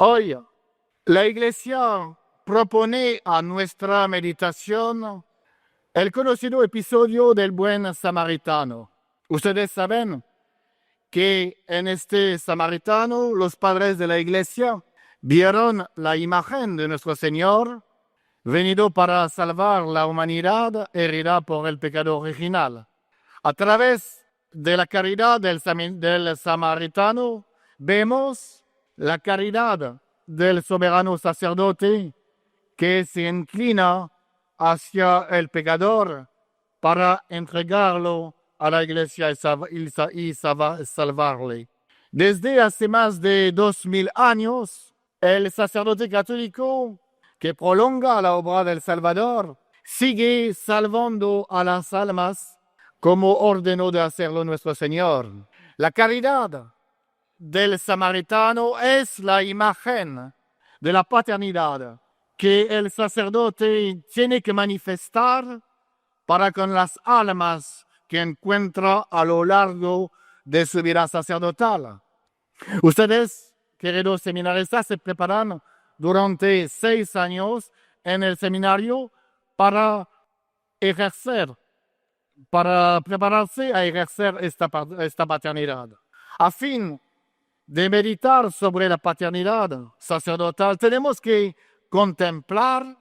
Hoy, la Iglesia propone a nuestra meditación el conocido episodio del buen samaritano. Ustedes saben que en este samaritano los padres de la Iglesia vieron la imagen de nuestro Señor venido para salvar la humanidad herida por el pecado original. A través de la caridad del samaritano vemos la caridad del soberano sacerdote que se inclina hacia el pecador para entregarlo a la Iglesia y salvarle. Desde hace más de 2000 años, el sacerdote católico que prolonga la obra del Salvador sigue salvando a las almas como ordenó de hacerlo nuestro Señor. La caridad del samaritano es la imagen de la paternidad que el sacerdote tiene que manifestar para con las almas que encuentra a lo largo de su vida sacerdotal. Ustedes, queridos seminaristas, se preparan durante 6 años en el seminario para prepararse a ejercer esta paternidad. A fin de meditar sobre la paternidad sacerdotal, tenemos que contemplar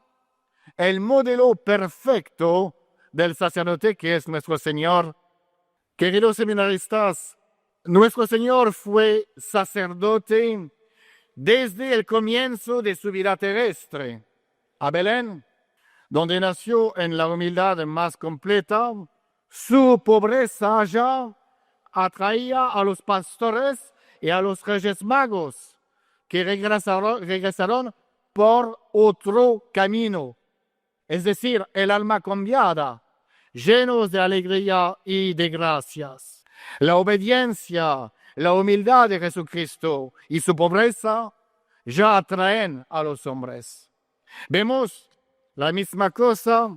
el modelo perfecto del sacerdote que es nuestro Señor. Queridos seminaristas, nuestro Señor fue sacerdote desde el comienzo de su vida terrestre. A Belén, donde nació en la humildad más completa, su pobreza ya atraía a los pastores y a los reyes magos que regresaron por otro camino, es decir, el alma cambiada, llenos de alegría y de gracias. La obediencia, la humildad de Jesucristo y su pobreza ya atraen a los hombres. Vemos la misma cosa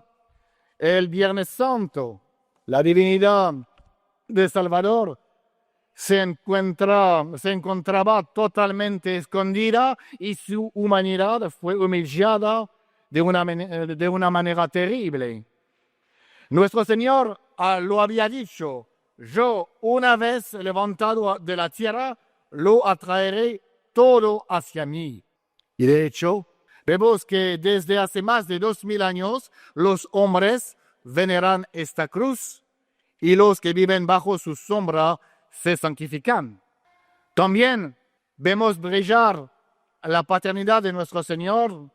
el Viernes Santo. La divinidad de Salvador se encontraba totalmente escondida y su humanidad fue humillada de una manera terrible. Nuestro Señor lo había dicho: yo, una vez levantado de la tierra, lo atraeré todo hacia mí. Y de hecho, vemos que desde hace más de 2000 años los hombres veneran esta cruz y los que viven bajo su sombra se santifican. También vemos brillar la paternidad de nuestro Señor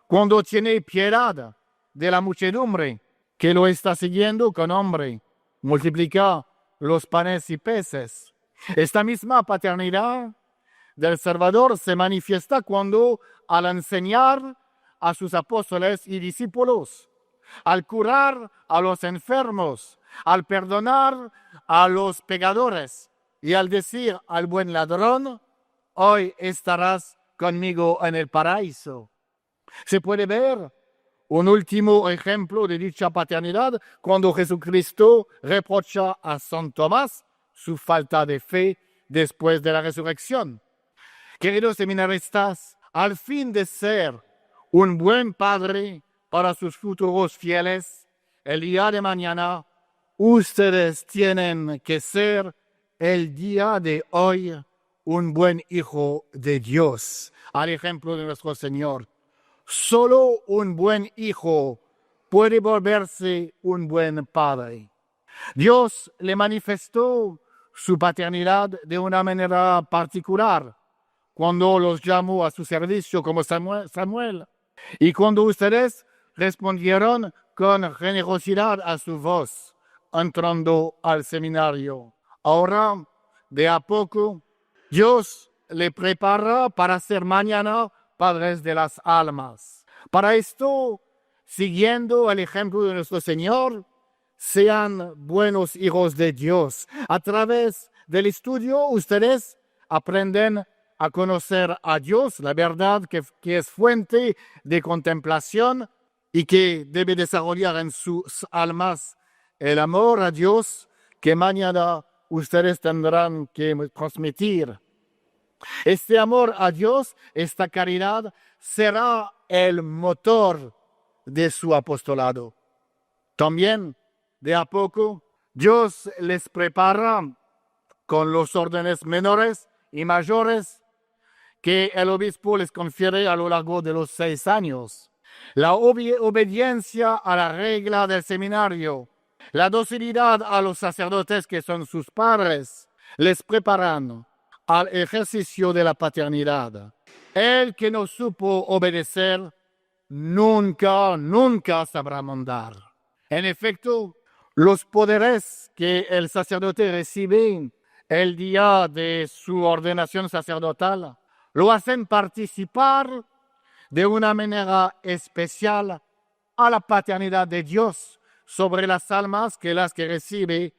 cuando tiene piedad de la muchedumbre que lo está siguiendo con hambre, multiplica los panes y peces. Esta misma paternidad del Salvador se manifiesta cuando, al enseñar a sus apóstoles y discípulos, al curar a los enfermos, al perdonar a los pecadores y al decir al buen ladrón: hoy estarás conmigo en el paraíso. Se puede ver un último ejemplo de dicha paternidad cuando Jesucristo reprocha a San Tomás su falta de fe después de la resurrección. Queridos seminaristas, al fin de ser un buen padre para sus futuros fieles, el día de mañana, ustedes tienen que ser el día de hoy un buen hijo de Dios, al ejemplo de nuestro Señor. Solo un buen hijo puede volverse un buen padre. Dios le manifestó su paternidad de una manera particular cuando los llamó a su servicio como Samuel. Y cuando ustedes respondieron con generosidad a su voz, entrando al seminario. Ahora, de a poco, Dios le prepara para ser mañana padres de las almas. Para esto, siguiendo el ejemplo de nuestro Señor, sean buenos hijos de Dios. A través del estudio, ustedes aprenden a conocer a Dios, la verdad que es fuente de contemplación y que debe desarrollar en sus almas el amor a Dios que mañana ustedes tendrán que transmitir Este amor a Dios, esta caridad, será el motor de su apostolado. También, de a poco, Dios les prepara con los órdenes menores y mayores que el obispo les confiere a lo largo de los 6 años. La obediencia a la regla del seminario, la docilidad a los sacerdotes que son sus padres, les preparan al ejercicio de la paternidad. El que no supo obedecer, nunca sabrá mandar. En efecto, los poderes que el sacerdote recibe el día de su ordenación sacerdotal lo hacen participar de una manera especial a la paternidad de Dios sobre las almas que recibe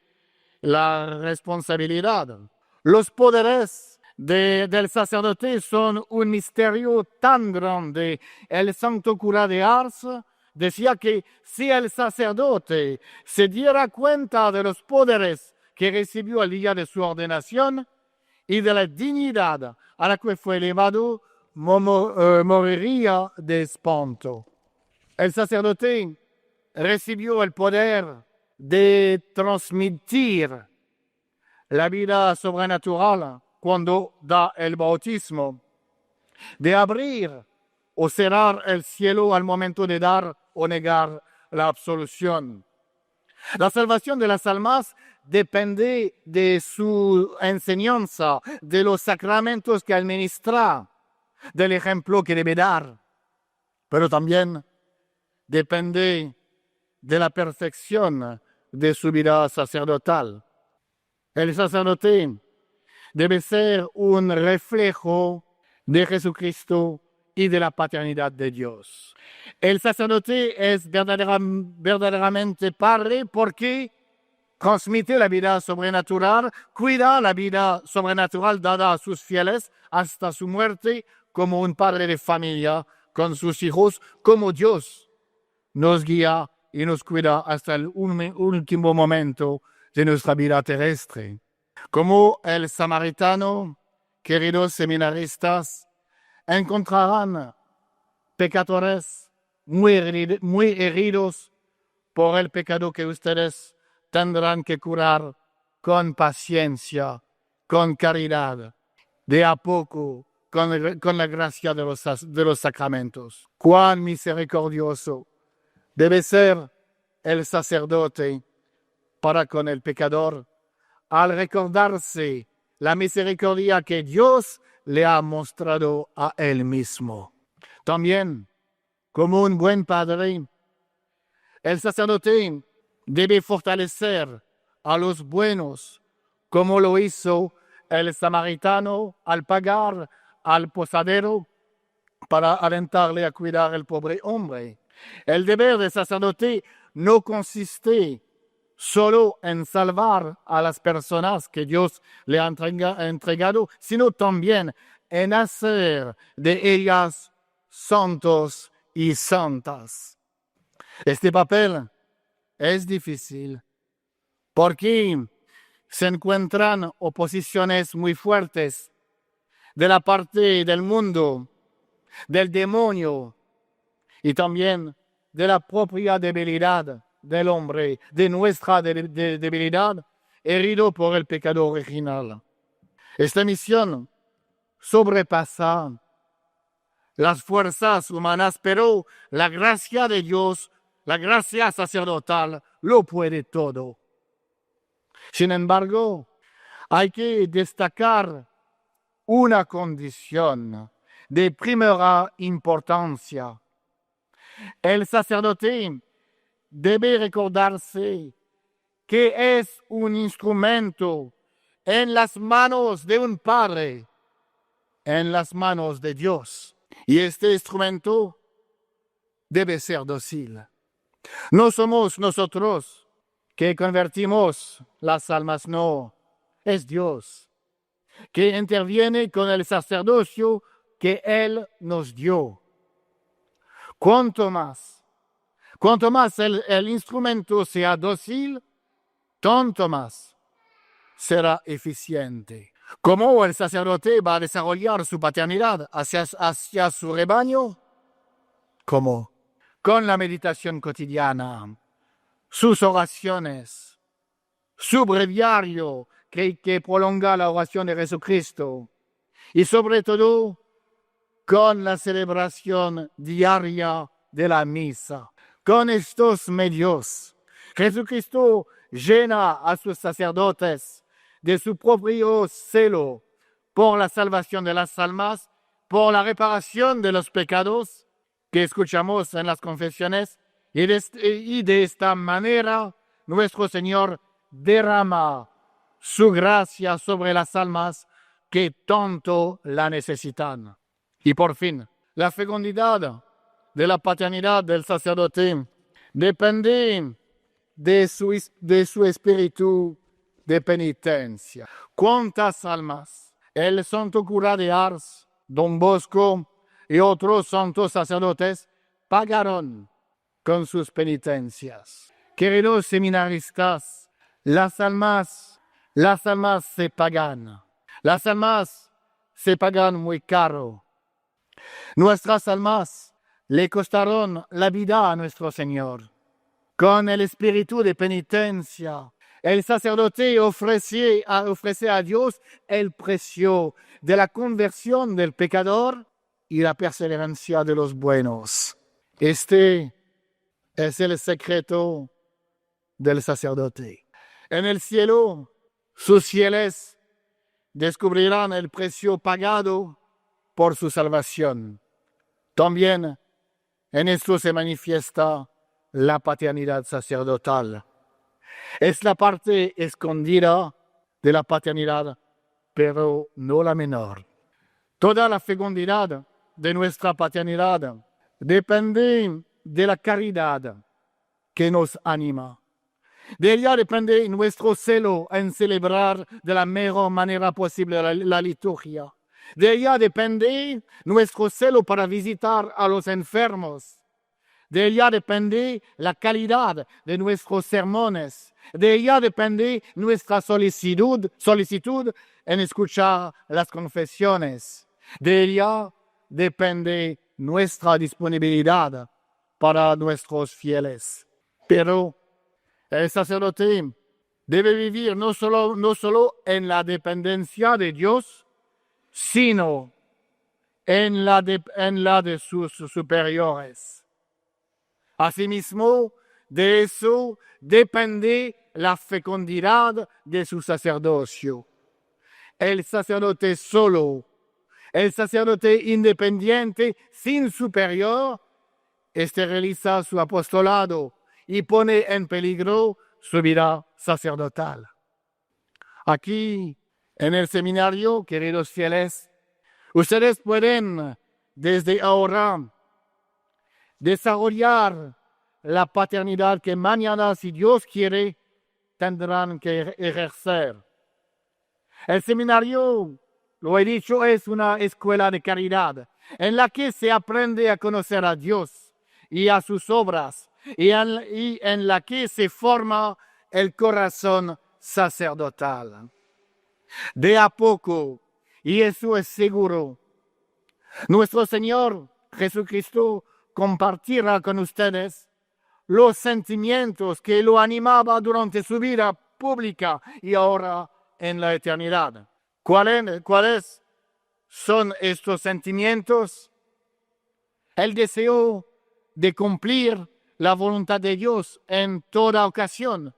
la responsabilidad. Los poderes del sacerdote son un misterio tan grande. El santo cura de Ars decía que si el sacerdote se diera cuenta de los poderes que recibió el día de su ordenación y de la dignidad a la que fue elevado, moriría de espanto. El sacerdote recibió el poder de transmitir la vida sobrenatural cuando da el bautismo, de abrir o cerrar el cielo al momento de dar o negar la absolución. La salvación de las almas depende de su enseñanza, de los sacramentos que administra, del ejemplo que debe dar, pero también depende de la perfección de su vida sacerdotal. El sacerdote debe ser un reflejo de Jesucristo y de la paternidad de Dios. El sacerdote es verdaderamente padre porque transmite la vida sobrenatural, cuida la vida sobrenatural dada a sus fieles hasta su muerte como un padre de familia con sus hijos, como Dios nos guía y nos cuida hasta el último momento de nuestra vida terrestre. Como el samaritano, queridos seminaristas, encontrarán pecadores muy heridos por el pecado que ustedes tendrán que curar con paciencia, con caridad, de a poco, con la gracia de los sacramentos. Cuán misericordioso debe ser el sacerdote para con el pecador al recordarse la misericordia que Dios le ha mostrado a él mismo. También, como un buen padre, el sacerdote debe fortalecer a los buenos, como lo hizo el samaritano al pagar al posadero para alentarle a cuidar al pobre hombre. El deber del sacerdote no consiste solo en salvar a las personas que Dios le ha entregado, sino también en hacer de ellas santos y santas. Este papel es difícil porque se encuentran oposiciones muy fuertes de la parte del mundo, del demonio y también de la propia debilidad del hombre, de nuestra debilidad, herido por el pecado original. Esta misión sobrepasa las fuerzas humanas, pero la gracia de Dios, la gracia sacerdotal, lo puede todo. Sin embargo, hay que destacar una condición de primera importancia. El sacerdote debe recordarse que es un instrumento en las manos de un padre, en las manos de Dios. Y este instrumento debe ser dócil. No somos nosotros que convertimos las almas, no, es Dios que interviene con el sacerdocio que Él nos dio. Cuanto más el instrumento sea dócil, tanto más será eficiente. ¿Cómo el sacerdote va a desarrollar su paternidad hacia su rebaño? ¿Cómo? Con la meditación cotidiana, sus oraciones, su breviario que prolonga la oración de Jesucristo y sobre todo con la celebración diaria de la misa. Con estos medios, Jesucristo llena a sus sacerdotes de su propio celo por la salvación de las almas, por la reparación de los pecados que escuchamos en las confesiones, y de esta manera nuestro Señor derrama su gracia sobre las almas que tanto la necesitan. Y por fin, la fecundidad de la paternidad del sacerdote depende de su espíritu de penitencia. ¿Cuántas almas el santo cura de Ars, Don Bosco y otros santos sacerdotes pagaron con sus penitencias? Queridos seminaristas, las almas se pagan. Las almas se pagan muy caro. Nuestras almas le costaron la vida a nuestro Señor. Con el espíritu de penitencia, el sacerdote ofrece a Dios el precio de la conversión del pecador y la perseverancia de los buenos. Este es el secreto del sacerdote. En el cielo, sus fieles descubrirán el precio pagado por su salvación. También en esto se manifiesta la paternidad sacerdotal. Es la parte escondida de la paternidad, pero no la menor. Toda la fecundidad de nuestra paternidad depende de la caridad que nos anima. De ella depende nuestro celo en celebrar de la mejor manera posible la liturgia. De ella depende nuestro celo para visitar a los enfermos. De ella depende la calidad de nuestros sermones. De ella depende nuestra solicitud en escuchar las confesiones. De ella depende nuestra disponibilidad para nuestros fieles. Pero el sacerdote debe vivir no solo en la dependencia de Dios, sino en la de sus superiores. Asimismo, de eso depende la fecundidad de su sacerdocio. El sacerdote solo, el sacerdote independiente, sin superior, esteriliza su apostolado y pone en peligro su vida sacerdotal. Aquí, en el seminario, queridos fieles, ustedes pueden desde ahora desarrollar la paternidad que mañana, si Dios quiere, tendrán que ejercer. El seminario, lo he dicho, es una escuela de caridad en la que se aprende a conocer a Dios y a sus obras y en la que se forma el corazón sacerdotal. De a poco, y eso es seguro, nuestro Señor Jesucristo compartirá con ustedes los sentimientos que lo animaban durante su vida pública y ahora en la eternidad. ¿Cuáles son estos sentimientos? El deseo de cumplir la voluntad de Dios en toda ocasión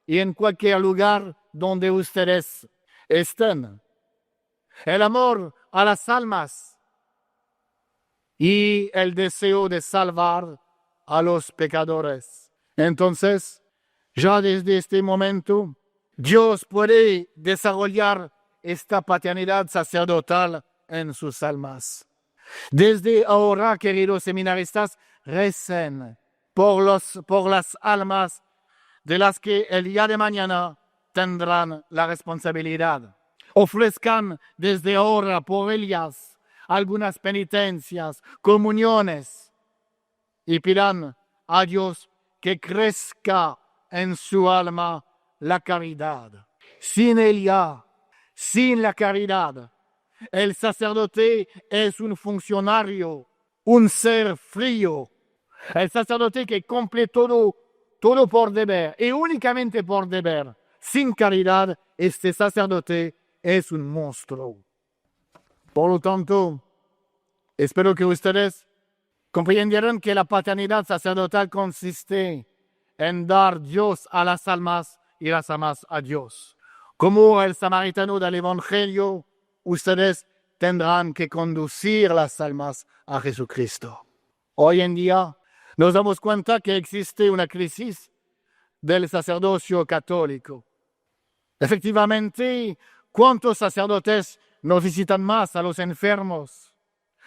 y en cualquier lugar donde ustedes estén. El amor a las almas y el deseo de salvar a los pecadores. Entonces, ya desde este momento, Dios puede desarrollar esta paternidad sacerdotal en sus almas. Desde ahora, queridos seminaristas, recen por las almas de las que el día de mañana tendrán la responsabilidad. Ofrezcan desde ahora por ellas algunas penitencias, comuniones, y pidan a Dios que crezca en su alma la caridad. Sin ella, sin la caridad. El sacerdote es un funcionario, un ser frío. El sacerdote que cumple todo por deber y únicamente por deber. Sin caridad, este sacerdote es un monstruo. Por lo tanto, espero que ustedes comprendieron que la paternidad sacerdotal consiste en dar Dios a las almas y las almas a Dios. Como el samaritano del Evangelio, ustedes tendrán que conducir las almas a Jesucristo. Hoy en día nos damos cuenta que existe una crisis del sacerdocio católico. Efectivamente, ¿cuántos sacerdotes no visitan más a los enfermos?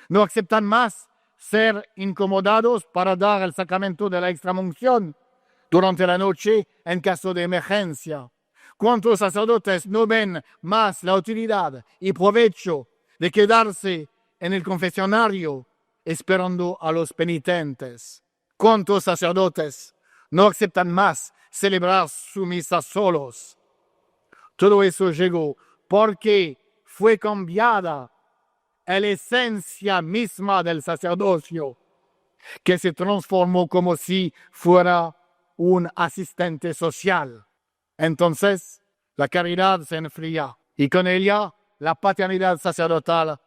¿No aceptan más ser incomodados para dar el sacramento de la extramunción durante la noche en caso de emergencia? ¿Cuántos sacerdotes no ven más la utilidad y provecho de quedarse en el confesionario esperando a los penitentes? ¿Cuántos sacerdotes no aceptan más celebrar su misa solos? Todo eso llegó porque fue cambiada la esencia misma del sacerdocio, que se transformó como si fuera un asistente social. Entonces, la caridad se enfría y con ella la paternidad sacerdotal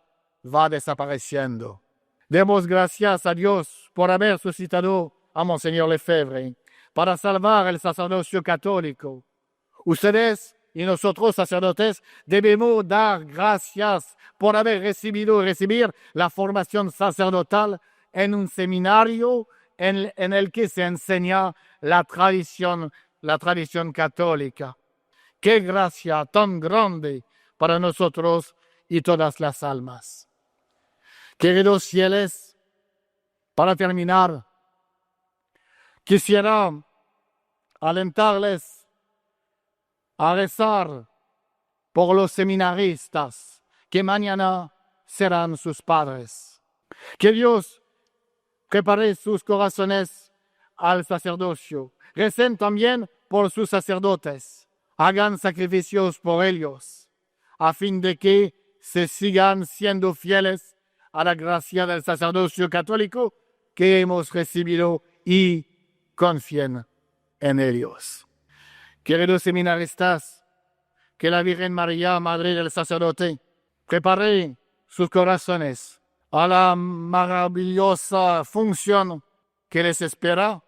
va desapareciendo. Demos gracias a Dios por haber suscitado a Monseñor Lefebvre para salvar el sacerdocio católico. Ustedes y nosotros, sacerdotes, debemos dar gracias por haber recibido y recibir la formación sacerdotal en un seminario en el que se enseña la tradición católica. ¡Qué gracia tan grande para nosotros y todas las almas! Queridos fieles, para terminar, quisiera alentarles a rezar por los seminaristas que mañana serán sus padres. Que Dios prepare sus corazones al sacerdocio. Recen también por sus sacerdotes. Hagan sacrificios por ellos, a fin de que se sigan siendo fieles a la gracia del sacerdocio católico que hemos recibido y confíen en ellos. Queridos seminaristas, que la Virgen María, Madre del Sacerdote, prepare sus corazones a la maravillosa función que les espera,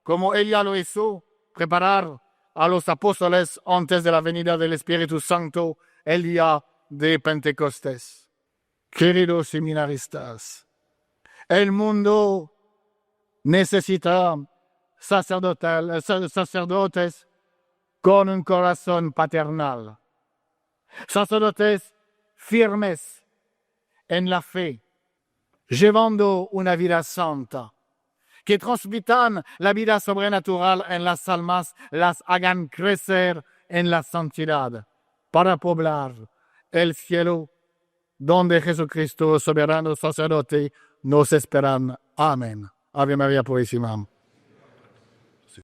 como ella lo hizo, preparar a los apóstoles antes de la venida del Espíritu Santo el día de Pentecostés. Queridos seminaristas, el mundo necesita sacerdotes con un corazón paternal, sacerdotes firmes en la fe, llevando una vida santa, que transmitan la vida sobrenatural en las almas, las hagan crecer en la santidad, para poblar el cielo, donde Jesucristo, soberano sacerdote, nos esperan. Amén. Ave María Purísima.